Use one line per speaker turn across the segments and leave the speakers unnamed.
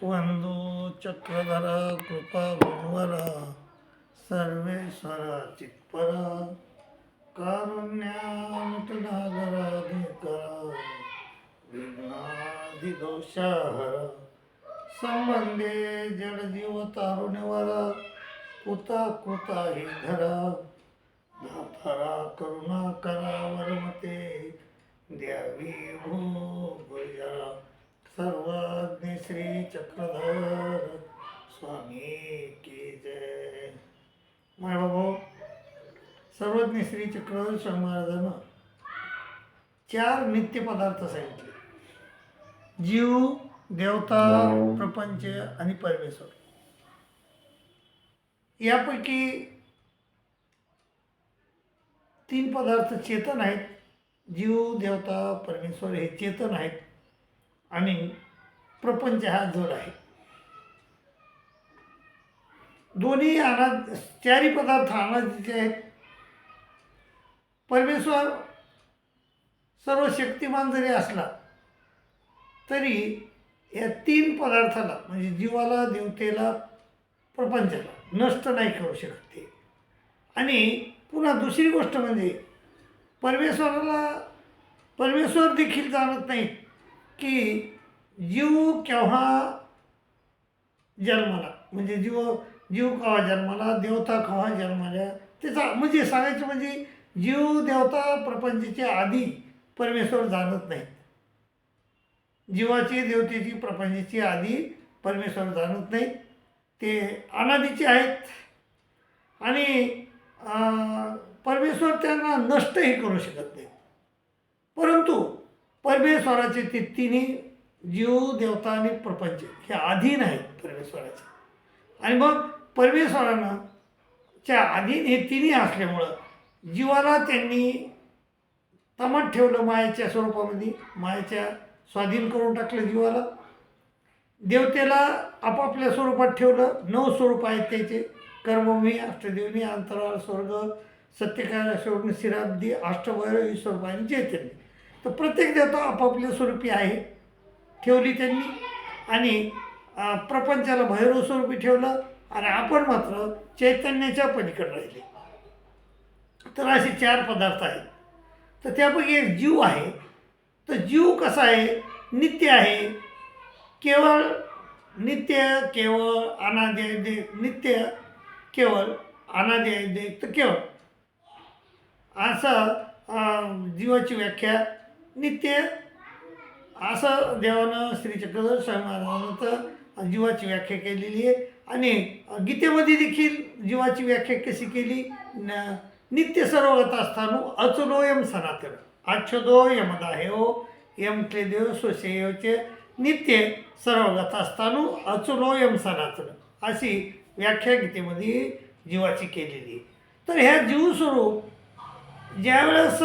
वंदो चक्रधरा कृपा गुणवरा सर्वेश्वरा चित्परा कारुण्यामृतनागराधिकरा विघ्नाधिदोषाहरा संबंधे जडजीव तारुण्यवरा कुता कुता हि धरा धातारा करुणा करा वरमते द्यावी भूभुजरा सर्वज्ञ श्री चक्रधर स्वामी की जय. माय बाबा, सर्वज्ञ श्री चक्रधर स्वामी महाराजांना 4 नित्य पदार्थ सांगितले: जीव, देवता, प्रपंच आणि परमेश्वर. यापैकी 3 पदार्थ चेतन आहेत. जीव, देवता, परमेश्वर हे चेतन आहेत आणि प्रपंच हा जड आहे. दोन्ही चारही पदार्थ अनादीचे आहेत. परमेश्वर सर्व शक्तिमान जरी असला तरी या 3 पदार्थाला म्हणजे जीवाला, देवतेला, प्रपंचाला नष्ट नाही करू शकत ते. आणि पुन्हा दुसरी गोष्ट म्हणजे परमेश्वर देखील जाणत नाही की जीव केव्हा जन्माला, म्हणजे जीव केव्हा जन्माला, देवता केव्हा जन्माला. त्याचा म्हणजे सांगायचं म्हणजे जीव, देवता, प्रपंचाच्या आधी परमेश्वर जाणत नाहीत. जीवाची, देवतेची, प्रपंचाची आधी परमेश्वर जाणत नाहीत. ते अनादीचे आहेत आणि परमेश्वर त्यांना नष्टही करू शकत नाही. परंतु परमेश्वराचे ते तिन्ही जीव, देवता आणि प्रपंच हे अधीन आहेत परमेश्वराचे. आणि मग परमेश्वरानं च्या अधीन हे तिन्ही असल्यामुळं जीवाला त्यांनी तमात ठेवलं मायेच्या स्वरूपामध्ये, मायेच्या स्वाधीन करून टाकलं जीवाला. देवतेला आपापल्या स्वरूपात ठेवलं. 9 स्वरूप आहेत त्याचे: कर्मभूमी, अष्टदेवनी, अंतराळ, स्वर्ग, सत्यकाय, शोभन, शिराब्दी, अष्टभैरव, ईश्वर आणि चैतन्य. तर प्रत्येक देवता आपापल्या स्वरूपी आहे ठेवली त्यांनी. आणि प्रपंचाला भैरव स्वरूपी ठेवलं आणि आपण मात्र चैतन्याच्या पलीकडे राहिले. तर असे 4 पदार्थ आहेत. तर त्यापैकी एक जीव आहे. तर जीव कसा आहे? नित्य आहे. केवळ नित्य, केवळ, अनादि, नित्य, केवळ, अनादि, तर केवळ असं जीवाची व्याख्या. नित्य असं देवानं श्री चक्रधर स्वामी महाराजांनं तर जीवाची व्याख्या केलेली आहे. आणि गीतेमध्ये देखील जीवाची व्याख्या कशी केली? नित्य सर्वगत असतानु अचलोयम सनातन अच्छदो यमदाहेओ यम क्लेदेव स्वशेयोचे नित्य सर्वगत असतानु अचलोयम सनातन अशी व्याख्या गीतेमध्ये जीवाची केलेली आहे. तर ह्या जीवस्वरूप ज्यावेळेस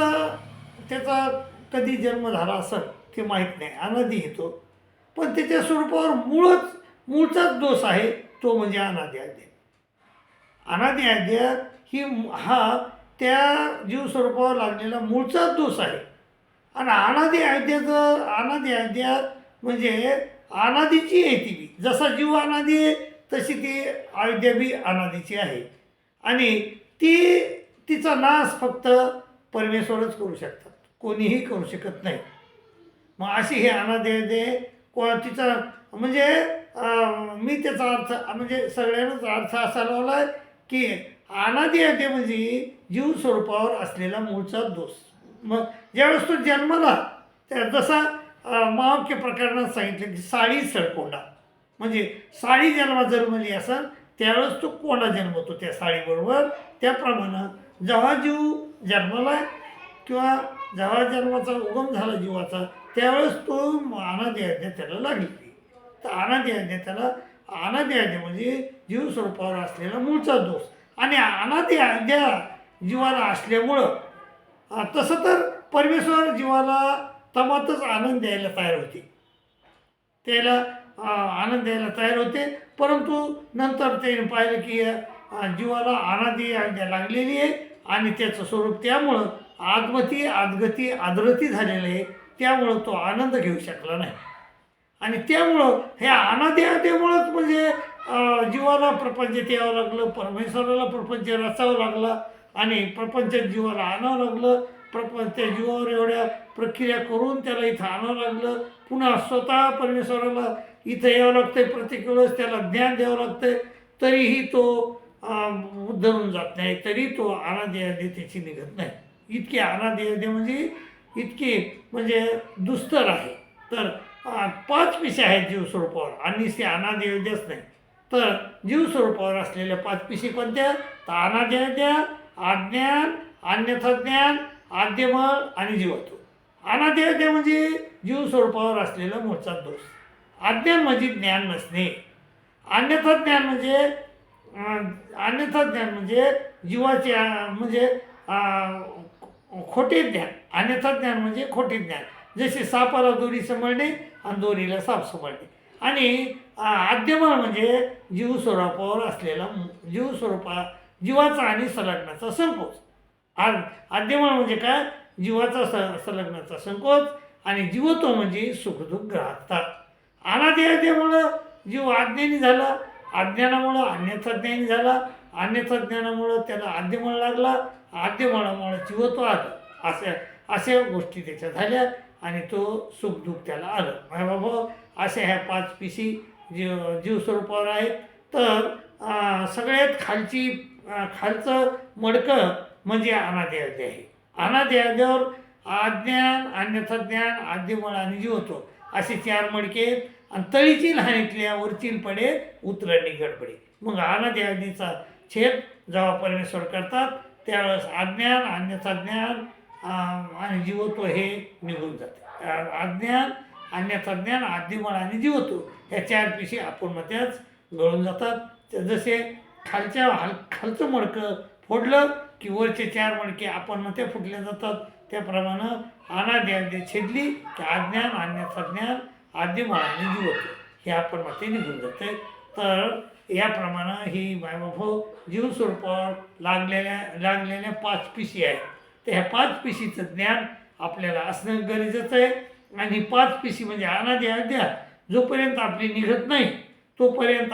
त्याचा कधी जन्म झाला असेल ते माहीत नाही, अनादी येतो. पण त्याच्या स्वरूपावर मूळचाच दोष आहे, तो म्हणजे अनादी अध्याय. अनादी अध्याय हा त्या जीवस्वरूपावर लागलेला मूळचाच दोष आहे. आणि अनादी अध्याय म्हणजे अनादीची आहे ती बी. जसा जीव अनादी आहे तशी ती अयोध्या बी अनादीची आहे. आणि तिचा नाश फक्त परमेश्वरच करू शकतात, कोणीही करू शकत नाही. मग अशी हे अनादी अध्याय तिचा म्हणजे मी त्याचा अर्थ म्हणजे सगळ्यांनाच अर्थ असा लावला आहे की अनादी अध्याय म्हणजे जीव स्वरूपावर असलेला मूळचा दोष. मग ज्यावेळेस तो जन्माला त्या जसा महावाक्य प्रकरणात सांगितलं की साळी सळकोंडा, म्हणजे साळी जन्मात जन्मली असेल त्यावेळेस तो कोंडा जन्मतो त्या साळीबरोबर. त्याप्रमाणे जेव्हा जीव जन्माला किंवा जेव्हा जन्माचा उगम झाला जीवाचा त्यावेळेस तो अनादी अध्याय त्याला लागली. तर अनादी अध्याय म्हणजे जीव स्वरूपावर असलेला मूळचा दोष. आणि अनादी अध्याय जीवाला असल्यामुळं तसं तर परमेश्वर जीवाला तमातच आनंद द्यायला तयार होते, त्याला आनंद द्यायला तयार होते. परंतु नंतर त्याने पाहिलं की जीवाला अनादी अध्याय लागलेली आहे आणि त्याचं स्वरूप त्यामुळं आदमती, आदगती, आदरती झालेलं आहे. त्यामुळं तो आनंद घेऊ शकला नाही. आणि त्यामुळं ह्या अनाद्यामुळंच म्हणजे जीवाला प्रपंचात यावं लागलं, परमेश्वराला प्रपंच रचावं लागला आणि प्रपंचात जीवाला आणावं लागलं. त्या जीवावर एवढ्या प्रक्रिया करून त्याला इथं आणावं लागलं. पुन्हा स्वतः परमेश्वराला इथं यावं लागतंय, प्रत्येक वेळेस त्याला ज्ञान द्यावं लागतंय. तरीही तो उद्धरून जात नाही, तरी तो अनाद्याची निघत नाही. इतकी अनाद्य म्हणजे इतकी म्हणजे दुस्तर आहे. तर 5 पिशी आहेत जीवस्वरूपावर आणि ते अनाद्यच नाही. तर जीवस्वरूपावर असलेल्या 5 पिशी कोणत्या? तर अनाद्या, अज्ञान, अन्यथा ज्ञान, आद्यमळ आणि जीवत्व. अनाद्य म्हणजे जीवस्वरूपावर असलेला मूळचा दोष. अज्ञान म्हणजे ज्ञान नसणे. अन्यथा ज्ञान म्हणजे जीवाचे म्हणजे खोटे ज्ञान. अन्यथा ज्ञान म्हणजे खोटे ज्ञान. जसे सापाला दोरी समजणे आणि दोरीला साप समजणे. आणि आद्यमळ म्हणजे जीवस्वरूपावर असलेला जीवाचा आणि संलग्नाचा संकोच. आद्यमळ म्हणजे काय? जीवाचा संलग्नाचा संकोच. आणि जीवत्व म्हणजे सुखदुःख ग्राहकता. अनाद्यामुळं जीव अज्ञानी झाला, अज्ञानामुळं अन्यथा ज्ञानी झाला, अन्यथा ज्ञानामुळं त्याला आद्यमळ लागला, आद्यमळामुळं जीवत्व आलं. अशा गोष्टी त्याच्या झाल्या आणि तो सुखदुःख त्याला आलं. माझ्या बाबा अशा ह्या 5 पिशी जीवस्वरूपावर आहेत. तर सगळ्यात खालचं मडकं म्हणजे अनाद्य आहे. अनाद्यावर अज्ञान, अन्यथा ज्ञान, आद्यमळ आणि जीवत्व असे 4 मडके आहेत. आणि तळीची लहानीतल्या वरचील पडे उतरणी गडबडे. मग अनाद्याचा छेद जेव्हा परमेश्वर करतात त्यावेळेस अज्ञान, अन्यथा ज्ञान आणि जीवत्व हे निघून जाते. अज्ञान, अन्यथा ज्ञान, आद्यमळ आणि जीवत्व ह्या 4 पिशी आपण मध्येच गळून जातात. जसे खालचं मडकं फोडलं की वरचे 4 मडके आपण मध्ये फुटले जातात. त्याप्रमाणे अनाद्य छेदली की अज्ञान, अन्यथा ज्ञान, आद्यमळ आणि जीवत्व हे आपण मध्ये निघून जाते. तर याप्रमाणे ही मायबापो जीवस्वरूपावर लागलेल्या 5 पिशी आहेत. तर ह्या 5 पिशीचं ज्ञान आपल्याला असणं गरजेचं आहे. आणि 5 पिशी म्हणजे अनाद्या जोपर्यंत आपली निघत नाही तोपर्यंत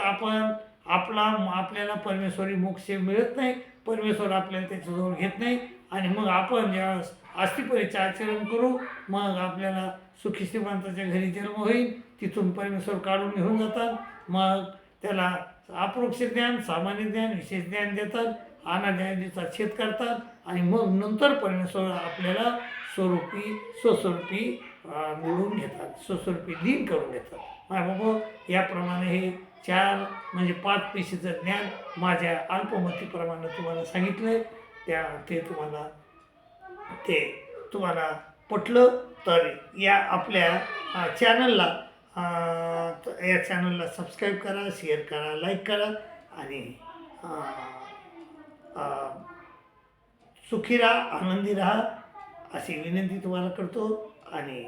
आपल्याला परमेश्वरी मोक्ष मिळत नाही. परमेश्वर आपल्याला त्याच्याजवळ घेत नाही. आणि मग आपण ज्यावेळेस अस्थिपरीचं आचरण करू मग आपल्याला सुखी श्रीमंताच्या घरी जन्म होईल. तिथून परमेश्वर काढून घेऊन जातात. मग त्याला अप्रोक्ष ज्ञान, सामान्य ज्ञान, विशेष ज्ञान देतात. अनाद्याचा छेद करतात आणि मग नंतर परमेश्वर आपल्याला स्वस्वरूपी मिळवून घेतात, स्वस्वरूपी लीन करून घेतात. बाबा याप्रमाणे हे 4 म्हणजे 5 पिशीचं ज्ञान माझ्या अल्पमतीप्रमाणे तुम्हाला सांगितलं. ते तुम्हाला पटलं तर या आपल्या चॅनलला सबस्क्राईब करा, शेअर करा, लाईक करा आणि सुखी राहा, आनंदी राहा अशी विनंती तुम्हाला करतो आणि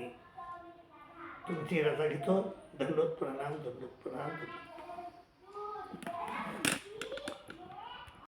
तुमची रजा घेतो. दंडोत प्रणाम.